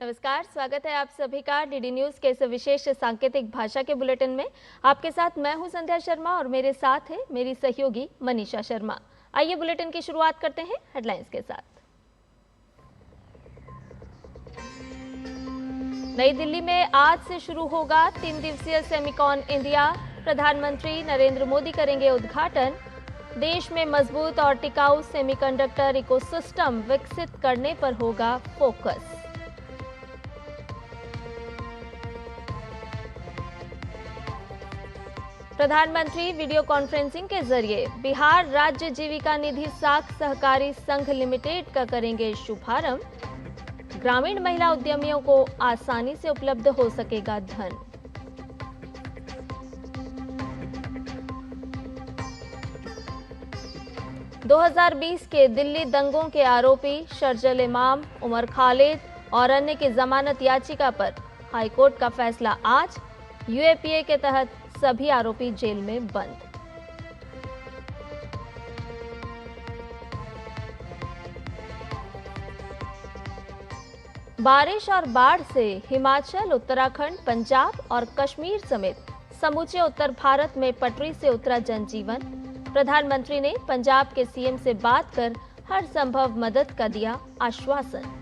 नमस्कार, स्वागत है आप सभी का डीडी न्यूज के इस विशेष सांकेतिक भाषा के बुलेटिन में। आपके साथ मैं हूं संध्या शर्मा और मेरे साथ है मेरी सहयोगी मनीषा शर्मा। आइए बुलेटिन की शुरुआत करते हैं हेडलाइंस के साथ। नई दिल्ली में आज से शुरू होगा 3 दिवसीय सेमिकॉन इंडिया। प्रधानमंत्री नरेंद्र मोदी करेंगे उद्घाटन। देश में मजबूत और टिकाऊ सेमीकंडक्टर इकोसिस्टम विकसित करने पर होगा फोकस। प्रधानमंत्री वीडियो कॉन्फ्रेंसिंग के जरिए बिहार राज्य जीविका निधि साख सहकारी संघ लिमिटेड का करेंगे शुभारंभ। ग्रामीण महिला उद्यमियों को आसानी से उपलब्ध हो सकेगा धन। – 2020 के दिल्ली दंगों के आरोपी शर्जिल इमाम, उमर खालिद और अन्य की जमानत याचिका पर हाईकोर्ट का फैसला आज। यूएपीए के तहत सभी आरोपी जेल में बंद। बारिश और बाढ़ से हिमाचल, उत्तराखंड, पंजाब और कश्मीर समेत समूचे उत्तर भारत में पटरी से उतरा जनजीवन। प्रधानमंत्री ने पंजाब के सीएम से बात कर हर संभव मदद का दिया आश्वासन।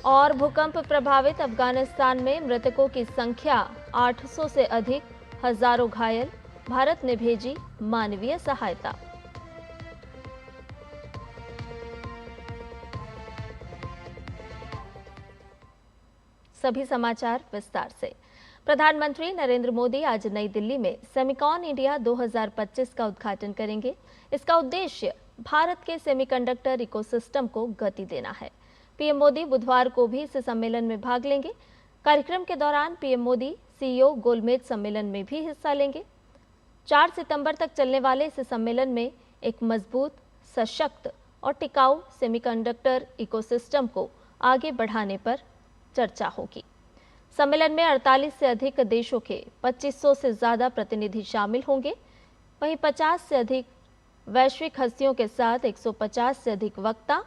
और भूकंप प्रभावित अफगानिस्तान में मृतकों की संख्या 800 से अधिक, हजारों घायल। भारत ने भेजी मानवीय सहायता। सभी समाचार विस्तार से। प्रधानमंत्री नरेंद्र मोदी आज नई दिल्ली में सेमिकॉन इंडिया 2025 का उद्घाटन करेंगे। इसका उद्देश्य भारत के सेमीकंडक्टर इकोसिस्टम को गति देना है। पीएम मोदी बुधवार को भी इस सम्मेलन में भाग लेंगे। कार्यक्रम के दौरान पीएम मोदी सीईओ गोलमेज सम्मेलन में भी हिस्सा लेंगे। 4 सितंबर तक चलने वाले इस सम्मेलन में एक मजबूत, सशक्त और टिकाऊ सेमीकंडक्टर इकोसिस्टम को आगे बढ़ाने पर चर्चा होगी। सम्मेलन में 48 से अधिक देशों के 2500 से ज्यादा प्रतिनिधि शामिल होंगे। वहीं 50 से अधिक वैश्विक हस्तियों के साथ 150 से अधिक वक्ता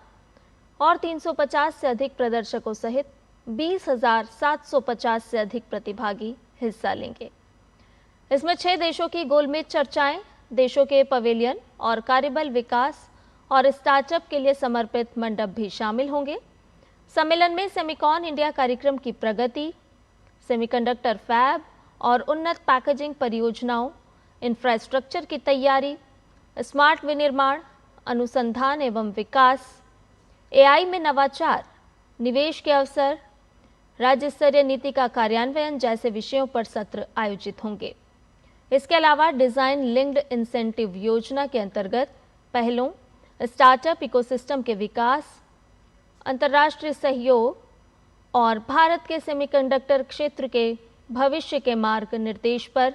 और 350 से अधिक प्रदर्शकों सहित 20,750 से अधिक प्रतिभागी हिस्सा लेंगे। इसमें 6 देशों की गोलमेज चर्चाएं, देशों के पवेलियन और कार्यबल विकास और स्टार्टअप के लिए समर्पित मंडप भी शामिल होंगे। सम्मेलन में सेमिकॉन इंडिया कार्यक्रम की प्रगति, सेमीकंडक्टर फैब और उन्नत पैकेजिंग परियोजनाओं, इंफ्रास्ट्रक्चर की तैयारी, स्मार्ट विनिर्माण, अनुसंधान एवं विकास, एआई में नवाचार, निवेश के अवसर, राज्य स्तरीय नीति का कार्यान्वयन जैसे विषयों पर सत्र आयोजित होंगे। इसके अलावा डिजाइन लिंक्ड इंसेंटिव योजना के अंतर्गत पहलों, स्टार्टअप इकोसिस्टम के विकास, अंतर्राष्ट्रीय सहयोग और भारत के सेमीकंडक्टर क्षेत्र के भविष्य के मार्ग निर्देश पर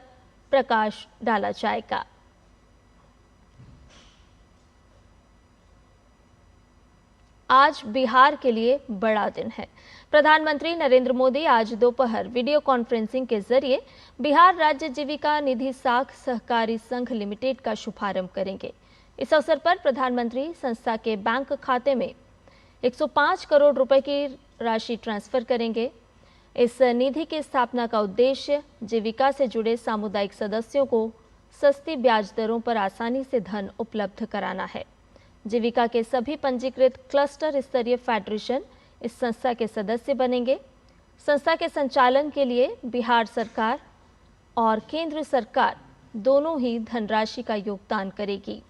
प्रकाश डाला जाएगा। आज बिहार के लिए बड़ा दिन है। प्रधानमंत्री नरेंद्र मोदी आज दोपहर वीडियो कॉन्फ्रेंसिंग के जरिए बिहार राज्य जीविका निधि साख सहकारी संघ लिमिटेड का शुभारंभ करेंगे। इस अवसर पर प्रधानमंत्री संस्था के बैंक खाते में 105 करोड़ रुपए की राशि ट्रांसफर करेंगे। इस निधि की स्थापना का उद्देश्य जीविका से जुड़े सामुदायिक सदस्यों को सस्ती ब्याज दरों पर आसानी से धन उपलब्ध कराना है। जीविका के सभी पंजीकृत क्लस्टर स्तरीय फेडरेशन इस संस्था के सदस्य बनेंगे। संस्था के संचालन के लिए बिहार सरकार और केंद्र सरकार दोनों ही धनराशि का योगदान करेगी।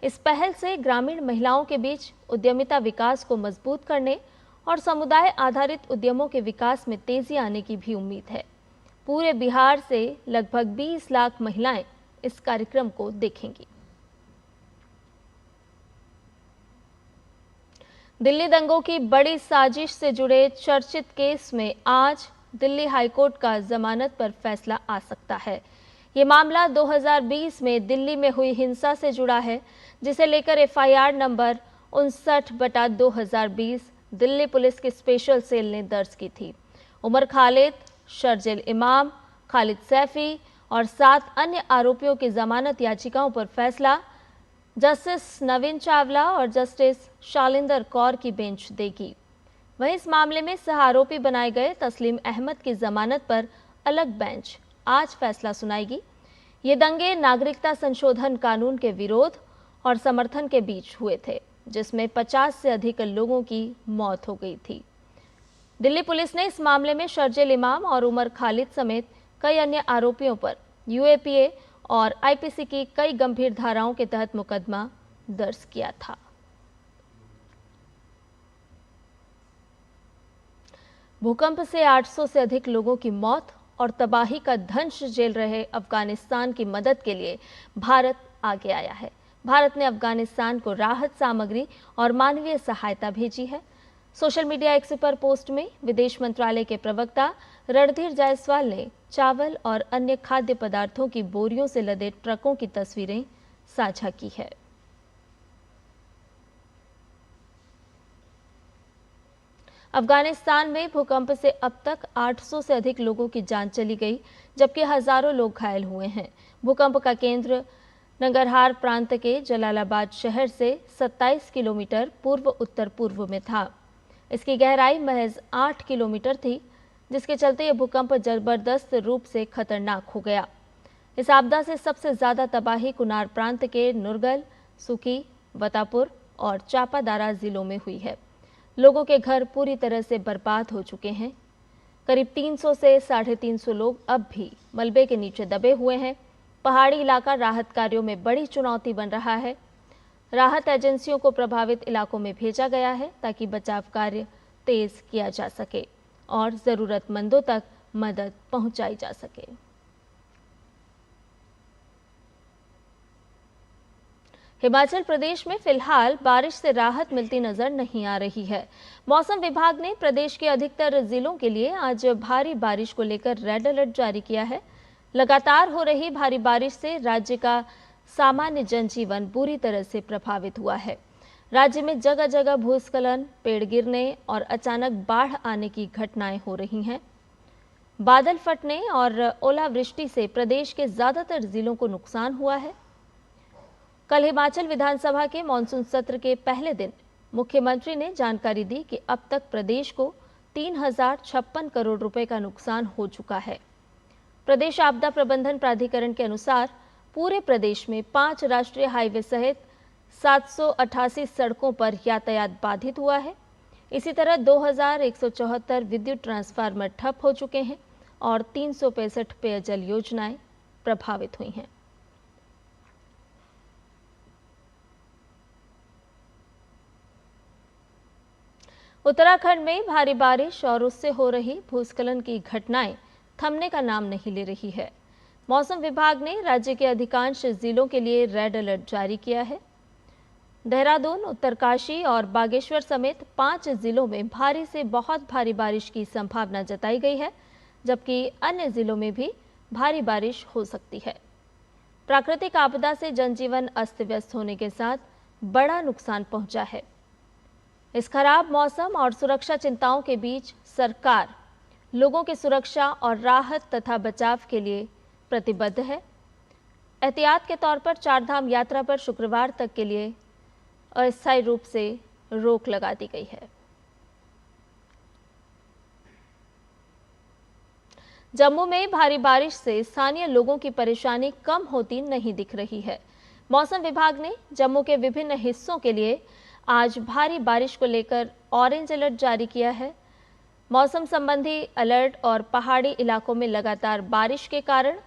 इस पहल से ग्रामीण महिलाओं के बीच उद्यमिता विकास को मजबूत करने और समुदाय आधारित उद्यमों के विकास में तेजी आने की भी उम्मीद है। पूरे बिहार से लगभग 20 लाख महिलाएं इस कार्यक्रम को देखेंगी। दिल्ली दंगों की बड़ी साजिश से जुड़े चर्चित केस में आज दिल्ली हाईकोर्ट का जमानत पर फैसला आ सकता है। ये मामला 2020 में दिल्ली में हुई हिंसा से जुड़ा है, जिसे लेकर एफआईआर नंबर 59/2020 दिल्ली पुलिस की स्पेशल सेल ने दर्ज की थी। उमर खालिद, शर्जिल इमाम, खालिद सैफी और 7 अन्य आरोपियों की जमानत याचिकाओं पर फैसला जस्टिस नवीन चावला और जस्टिस शालिंदर कौर की बेंच देगी। वहीं इस मामले में सह आरोपी बनाए गए तस्लीम अहमद की जमानत पर अलग बेंच आज फैसला सुनाएगी। ये दंगे नागरिकता संशोधन कानून के विरोध और समर्थन के बीच हुए थे, जिसमें 50 से अधिक लोगों की मौत हो गई थी। दिल्ली पुलिस ने इस मामले में शर्जील इमाम और उमर खालिद समेत कई अन्य आरोपियों पर यूएपीए और आईपीसी की कई गंभीर धाराओं के तहत मुकदमा दर्ज किया था। भूकंप से 800 से अधिक लोगों की मौत और तबाही का दंश झेल रहे अफगानिस्तान की मदद के लिए भारत आगे आया है। भारत ने अफगानिस्तान को राहत सामग्री और मानवीय सहायता भेजी है। सोशल मीडिया एक्स पर पोस्ट में विदेश मंत्रालय के प्रवक्ता रणधीर जायसवाल ने चावल और अन्य खाद्य पदार्थों की बोरियों से लदे ट्रकों की तस्वीरें साझा की है। अफगानिस्तान में भूकंप से अब तक 800 से अधिक लोगों की जान चली गई, जबकि हजारों लोग घायल हुए हैं। भूकंप का केंद्र नंगरहार प्रांत के जलालाबाद शहर से 27 किलोमीटर पूर्व उत्तर पूर्व में था। इसकी गहराई महज 8 किलोमीटर थी, जिसके चलते यह भूकंप जबरदस्त रूप से खतरनाक हो गया। इस आपदा से सबसे ज्यादा तबाही कुनार प्रांत के नुरगल, सुकी, वतापुर और चापादारा जिलों में हुई है। लोगों के घर पूरी तरह से बर्बाद हो चुके हैं। करीब 300 से 350 लोग अब भी मलबे के नीचे दबे हुए हैं। पहाड़ी इलाका राहत कार्यों में बड़ी चुनौती बन रहा है। राहत एजेंसियों को प्रभावित इलाकों में भेजा गया है ताकि बचाव कार्य तेज किया जा सके और जरूरतमंदों तक मदद पहुंचाई जा सके। हिमाचल प्रदेश में फिलहाल बारिश से राहत मिलती नजर नहीं आ रही है। मौसम विभाग ने प्रदेश के अधिकतर जिलों के लिए आज भारी बारिश को लेकर रेड अलर्ट जारी किया है। लगातार हो रही भारी बारिश से राज्य का सामान्य जनजीवन बुरी तरह से प्रभावित हुआ है। राज्य में जगह जगह भूस्खलन, पेड़ गिरने और अचानक बाढ़ आने की घटनाएं हो रही हैं। बादल फटने और ओलावृष्टि से प्रदेश के ज्यादातर जिलों को नुकसान हुआ है। कल हिमाचल विधानसभा के मानसून सत्र के पहले दिन मुख्यमंत्री ने जानकारी दी कि अब तक प्रदेश को 3056 करोड़ रुपए का नुकसान हो चुका है। प्रदेश आपदा प्रबंधन प्राधिकरण के अनुसार पूरे प्रदेश में 5 राष्ट्रीय हाईवे सहित 788 सड़कों पर यातायात बाधित हुआ है। इसी तरह 2174 विद्युत ट्रांसफार्मर ठप हो चुके हैं और 365 पेयजल योजनाएं प्रभावित हुई हैं। उत्तराखंड में भारी बारिश और उससे हो रही भूस्खलन की घटनाएं थमने का नाम नहीं ले रही है। मौसम विभाग ने राज्य के अधिकांश जिलों के लिए रेड अलर्ट जारी किया है। देहरादून, उत्तरकाशी और बागेश्वर समेत 5 जिलों में भारी से बहुत भारी बारिश की संभावना जताई गई है, जबकि अन्य जिलों में भी भारी बारिश हो सकती है। प्राकृतिक आपदा से जनजीवन अस्त व्यस्त होने के साथ बड़ा नुकसान पहुंचा है। इस खराब मौसम और सुरक्षा चिंताओं के बीच सरकार लोगों की सुरक्षा और राहत तथा बचाव के लिए प्रतिबद्ध है। एहतियात के तौर पर चारधाम यात्रा पर शुक्रवार तक के लिए अस्थायी रूप से रोक लगा दी गई है। जम्मू में भारी बारिश से स्थानीय लोगों की परेशानी कम होती नहीं दिख रही है। मौसम विभाग ने जम्मू के विभिन्न हिस्सों के लिए आज भारी बारिश को लेकर ऑरेंज अलर्ट जारी किया है। मौसम संबंधी अलर्ट और पहाड़ी इलाकों में लगातार बारिश के कारण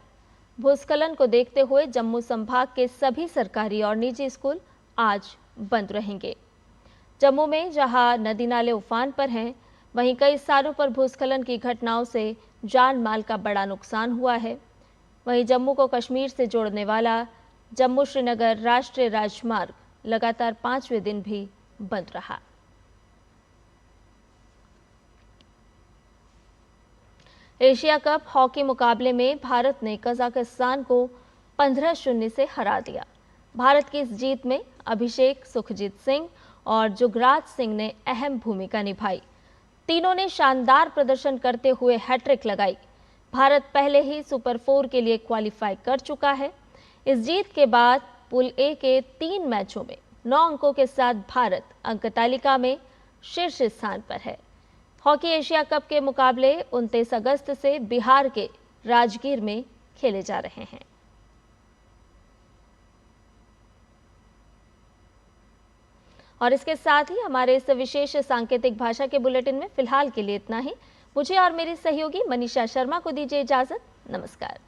भूस्खलन को देखते हुए जम्मू संभाग के सभी सरकारी और निजी स्कूल आज बंद रहेंगे। जम्मू में जहां नदी नाले उफान पर हैं, वहीं कई स्थानों पर भूस्खलन की घटनाओं से जान माल का बड़ा नुकसान हुआ है। वहीं जम्मू को कश्मीर से जोड़ने वाला जम्मू श्रीनगर राष्ट्रीय राजमार्ग लगातार 5वें दिन भी बंद रहा। एशिया कप हॉकी मुकाबले में भारत ने कजाकिस्तान को 15-0 से हरा दिया। भारत की इस जीत में अभिषेक, सुखजीत सिंह और जुगराज सिंह ने अहम भूमिका निभाई। तीनों ने शानदार प्रदर्शन करते हुए हैट्रिक लगाई। भारत पहले ही सुपर 4 के लिए क्वालिफाई कर चुका है। इस जीत के बाद पूल ए के 3 मैचों में 9 अंकों के साथ भारत अंक तालिका में शीर्ष स्थान पर है। हॉकी एशिया कप के मुकाबले 29 अगस्त से बिहार के राजगीर में खेले जा रहे हैं। और इसके साथ ही हमारे इस विशेष सांकेतिक भाषा के बुलेटिन में फिलहाल के लिए इतना ही। मुझे और मेरी सहयोगी मनीषा शर्मा को दीजिए इजाजत। नमस्कार।